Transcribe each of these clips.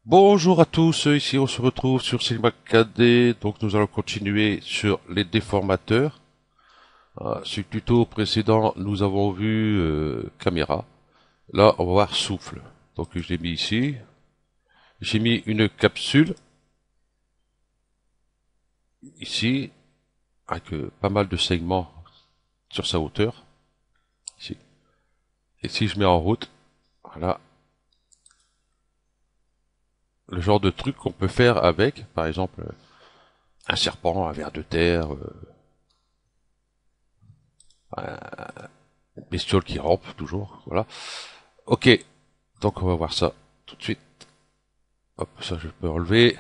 Bonjour à tous, ici on se retrouve sur Cinema 4D, donc nous allons continuer sur les déformateurs. Sur le tuto précédent, nous avons vu caméra. Là, on va voir souffle. Donc je l'ai mis ici. J'ai mis une capsule ici, avec pas mal de segments sur sa hauteur. Ici. Et si je mets en route, voilà, le genre de truc qu'on peut faire avec, par exemple, un serpent, un ver de terre, une bestiole qui rampe toujours, voilà. Ok, donc on va voir ça tout de suite. Hop, ça je peux enlever.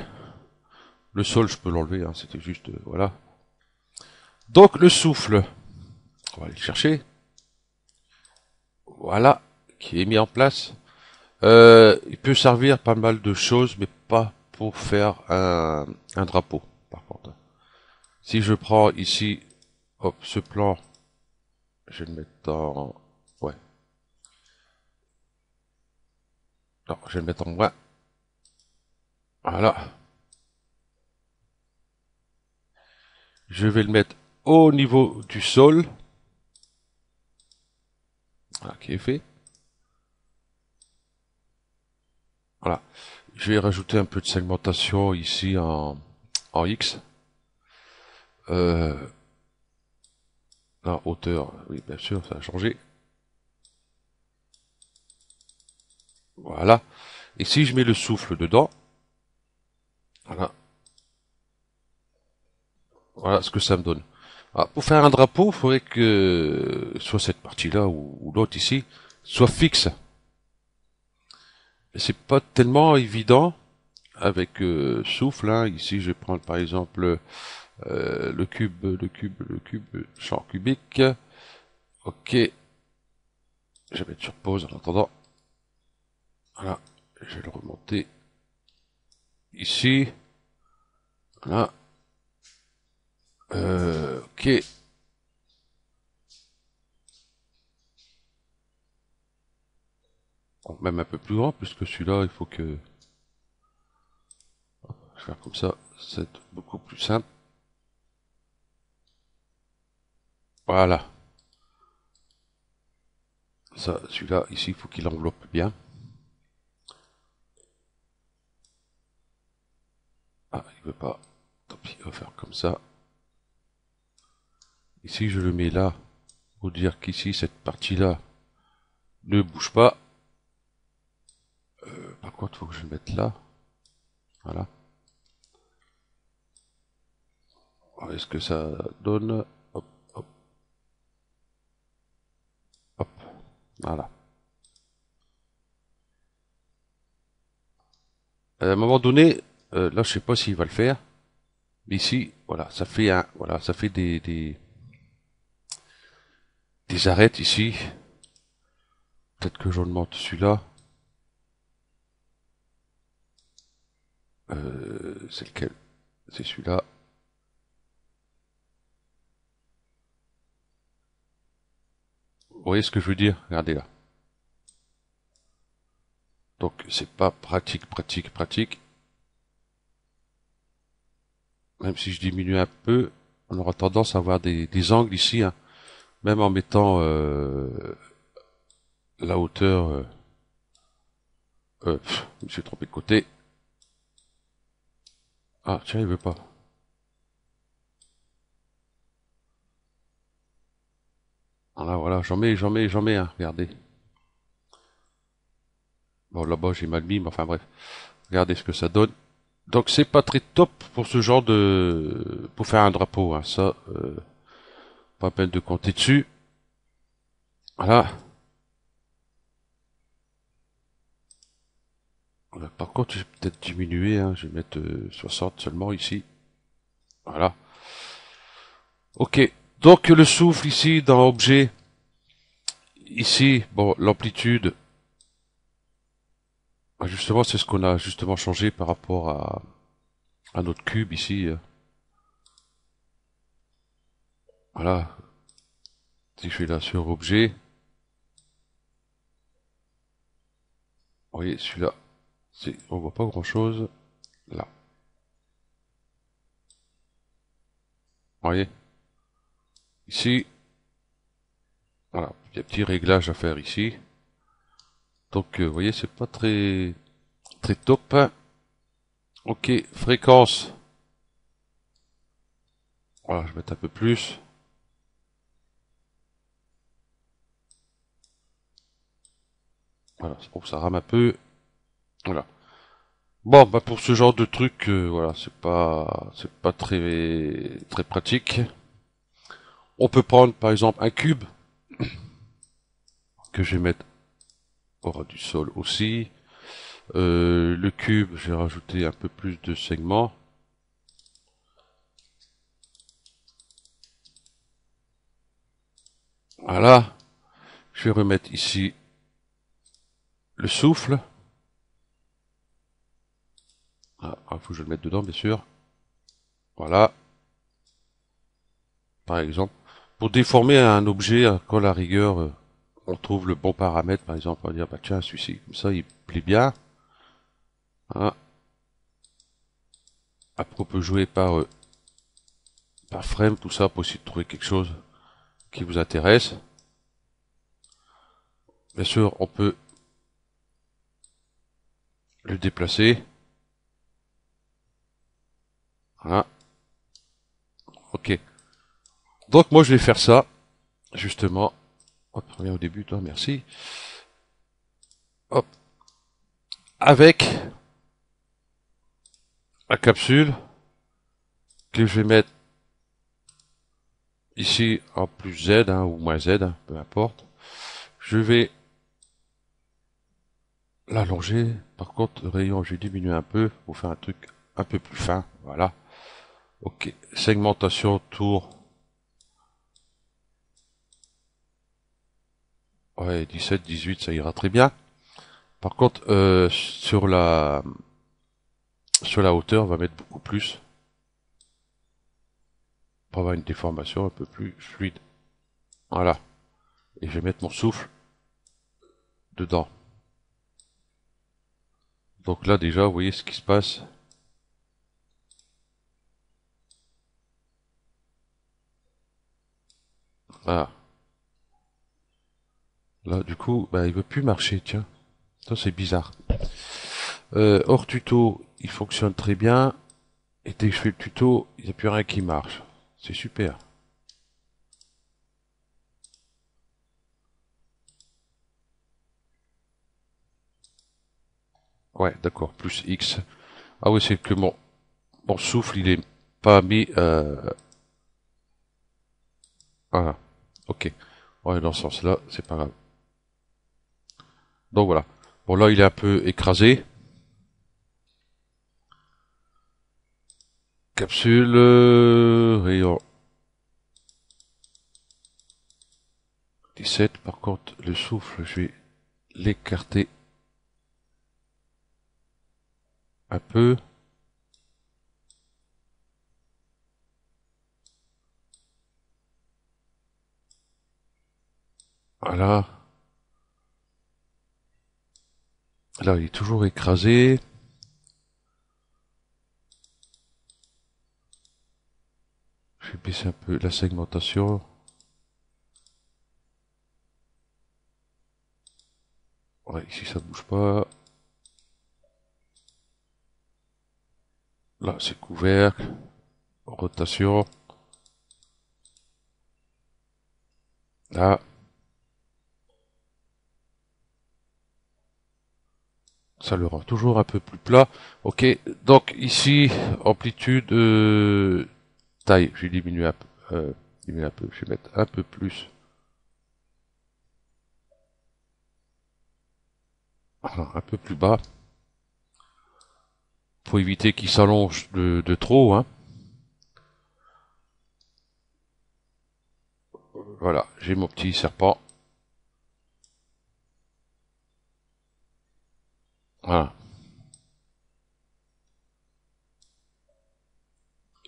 Le sol je peux l'enlever, hein, c'était juste, voilà. Donc le souffle, on va aller le chercher. Voilà, qui est mis en place. Il peut servir pas mal de choses, mais pas pour faire un drapeau, par contre. Si je prends ici, hop, ce plan, je vais le mettre en... Ouais, non, je vais le mettre en moins. Voilà. Je vais le mettre au niveau du sol. Voilà, qui est fait. Voilà. Je vais rajouter un peu de segmentation ici en X. Euh, la hauteur, oui, bien sûr, ça a changé. Voilà. Et si je mets le souffle dedans, voilà, voilà ce que ça me donne. Alors, pour faire un drapeau, il faudrait que soit cette partie-là ou l'autre ici soit fixe. C'est pas tellement évident avec souffle. Hein. Ici, je vais prendre par exemple le cube, champ cubique. Ok, je vais mettre sur pause en attendant. Voilà, je vais le remonter ici. Voilà, ok. Bon, même un peu plus grand, puisque celui-là, il faut que je vais faire comme ça. C'est beaucoup plus simple. Voilà. Ça, celui-là, ici, il faut qu'il enveloppe bien. Ah, il veut pas. Tant pis, on va faire comme ça. Ici, je le mets là, pour dire qu'ici, cette partie-là ne bouge pas. Par contre, il faut que je le mette là. Voilà. Alors, est-ce que ça donne? Hop, hop, hop. Voilà. À un moment donné, là, je sais pas s'il va le faire. Mais ici, voilà, ça fait voilà, ça fait des arêtes ici. Peut-être que j'augmente celui-là. C'est lequel? C'est celui-là. Vous voyez ce que je veux dire? Regardez là. Donc c'est pas pratique, pratique, pratique. Même si je diminue un peu, on aura tendance à avoir des angles ici, hein. Même en mettant la hauteur. Je me suis trompé de côté. Ah tiens, il veut pas. Voilà, voilà, j'en mets, hein, regardez. Bon là-bas j'ai mal mis, mais enfin bref. Regardez ce que ça donne. Donc c'est pas très top pour ce genre pour faire un drapeau, hein. Ça, pas la peine de compter dessus. Voilà. Voilà. Par contre, je vais peut-être diminuer, hein. Je vais mettre 60 seulement ici. Voilà. Ok. Donc le souffle ici dans objet, ici, bon, l'amplitude, bah, justement, c'est ce qu'on a justement changé par rapport à notre cube ici. Voilà. Si je fais là sur objet, vous voyez, celui-là, On voit pas grand chose là. Vous voyez? Ici, voilà, il y a un petit réglage à faire ici. Donc, vous voyez, c'est pas très top. Ok, fréquence. Voilà, je vais mettre un peu plus. Voilà, oh, ça rame un peu. Voilà. Bon, bah pour ce genre de truc, voilà, c'est pas très pratique. On peut prendre par exemple un cube que je vais mettre au ras du sol aussi. Le cube, j'ai rajouté un peu plus de segments. Voilà. Je vais remettre ici le souffle. Ah, il faut que je le mette dedans, bien sûr. Voilà, par exemple. Pour déformer un objet, quand à la rigueur, on trouve le bon paramètre, par exemple, on va dire, bah tiens, celui-ci, comme ça, il plaît bien. Hein. Après, on peut jouer par frame, tout ça, pour essayer de trouver quelque chose qui vous intéresse. Bien sûr, on peut le déplacer. Voilà. Ok. Donc, moi, je vais faire ça, justement. Hop, reviens au début, toi, merci. Hop. Avec la capsule que je vais mettre ici en plus Z, hein, ou moins Z, hein, peu importe. Je vais l'allonger. Par contre, le rayon, je vais diminuer un peu pour faire un truc un peu plus fin. Voilà. Ok. Segmentation tour. Ouais, 17, 18, ça ira très bien. Par contre, sur la hauteur, on va mettre beaucoup plus pour avoir une déformation un peu plus fluide. Voilà. Et je vais mettre mon souffle dedans. Donc là, déjà, vous voyez ce qui se passe. Voilà. Là, du coup, bah, il veut plus marcher, tiens. Ça, c'est bizarre. Hors tuto, il fonctionne très bien. Et dès que je fais le tuto, il n'y a plus rien qui marche. C'est super. Ouais, d'accord, plus X. Ah oui, c'est que mon souffle, il est pas mis... voilà. Ok. Ouais, dans ce sens-là, c'est pas grave. Donc voilà. Bon, là, il est un peu écrasé. Capsule, rayon 17. Par contre, le souffle, je vais l'écarter un peu. Voilà. Là, il est toujours écrasé. Je vais baisser un peu la segmentation. Ouais, ici, ça bouge pas. Là, c'est couvert. Rotation. Là. Ça le rend toujours un peu plus plat. Ok, donc ici, amplitude, taille, je vais diminuer un peu, je vais mettre un peu plus, voilà, un peu plus bas, pour éviter qu'il s'allonge de trop, hein. Voilà, j'ai mon petit serpent. Voilà.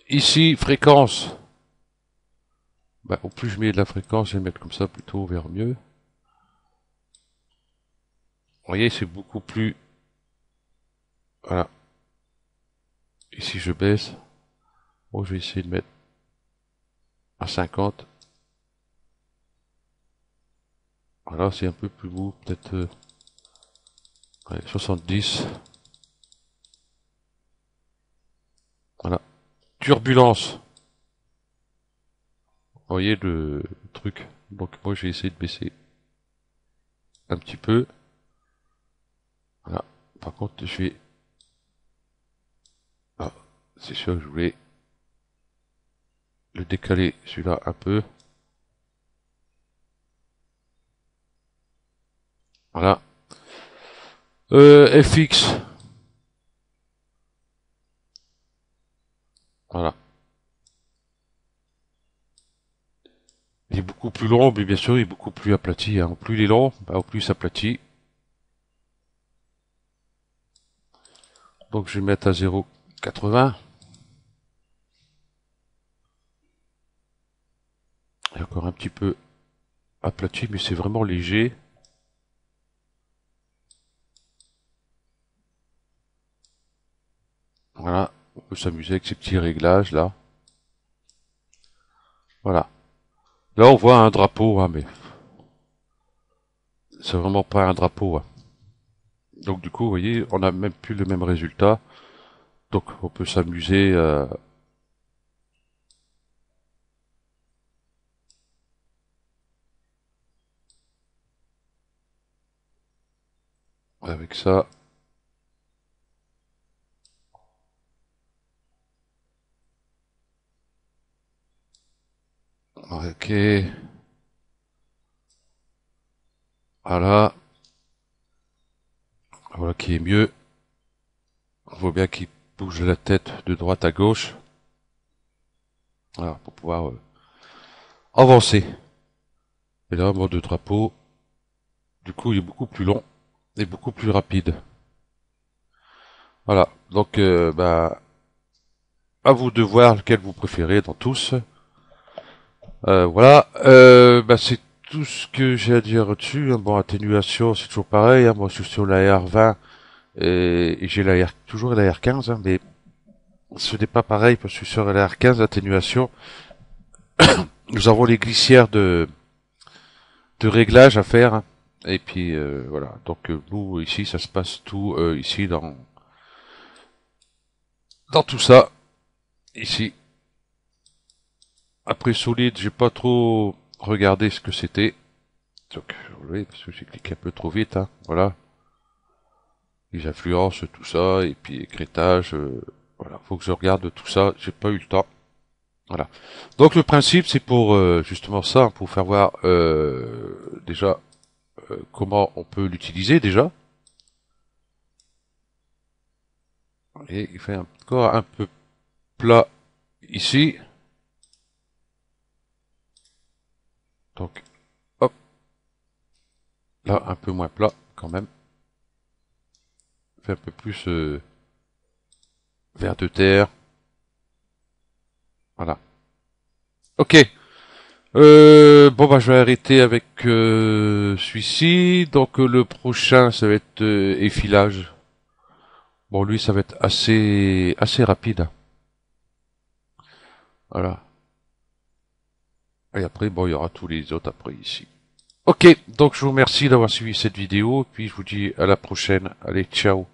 Ici, fréquence. Bah, au plus je mets de la fréquence, je vais mettre comme ça plutôt vers mieux. Vous voyez, c'est beaucoup plus Voilà. Ici, je baisse. Bon, je vais essayer de mettre à 50. Voilà, c'est un peu plus beau, peut-être ouais, 70. Voilà. Turbulence. Vous voyez le truc. Donc moi, je vais essayer de baisser un petit peu. Voilà. Par contre, je vais... Ah, c'est sûr que je voulais le décaler, celui-là, un peu. Voilà. FX. Voilà. Il est beaucoup plus long, mais bien sûr, il est beaucoup plus aplati. Hein. Au plus il est long, bah, au plus il s'aplatit. Donc je vais mettre à 0,80. Et encore un petit peu aplati, mais c'est vraiment léger. Voilà. On peut s'amuser avec ces petits réglages là. Voilà. Là, on voit un drapeau, hein, mais c'est vraiment pas un drapeau. Hein. Donc du coup, vous voyez, on n'a même plus le même résultat. Donc on peut s'amuser avec ça. Ok. Voilà. Voilà qui est mieux. On voit bien qu'il bouge la tête de droite à gauche. Voilà, pour pouvoir avancer. Et là, mode de drapeau, du coup, il est beaucoup plus long et beaucoup plus rapide. Voilà. Donc, bah, à vous de voir lequel vous préférez dans tous. Voilà. Bah, c'est tout ce que j'ai à dire dessus. Hein. Bon, atténuation, c'est toujours pareil. Hein. Moi, je suis sur la R20 et j'ai toujours la R15, hein, mais ce n'est pas pareil parce que je suis sur la R15 atténuation. Nous avons les glissières de réglage à faire. Hein. Et puis voilà. Donc nous ici, ça se passe tout ici dans tout ça. Ici. Après solide, j'ai pas trop regardé ce que c'était. Donc oui, parce que j'ai cliqué un peu trop vite. Hein. Voilà. Les influences, tout ça, et puis écrétage. Voilà. Faut que je regarde tout ça. J'ai pas eu le temps. Voilà. Donc le principe, c'est pour justement ça, hein, pour faire voir déjà comment on peut l'utiliser déjà. Et il fait encore un peu plat ici. Donc, hop, là, un peu moins plat quand même. Fait un peu plus vert de terre. Voilà. Ok. Bon, bah, je vais arrêter avec celui-ci. Donc, le prochain, ça va être effilage. Bon, lui, ça va être assez rapide. Hein. Voilà. Et après, bon, il y aura tous les autres après ici. Ok, donc je vous remercie d'avoir suivi cette vidéo, puis je vous dis à la prochaine. Allez, ciao.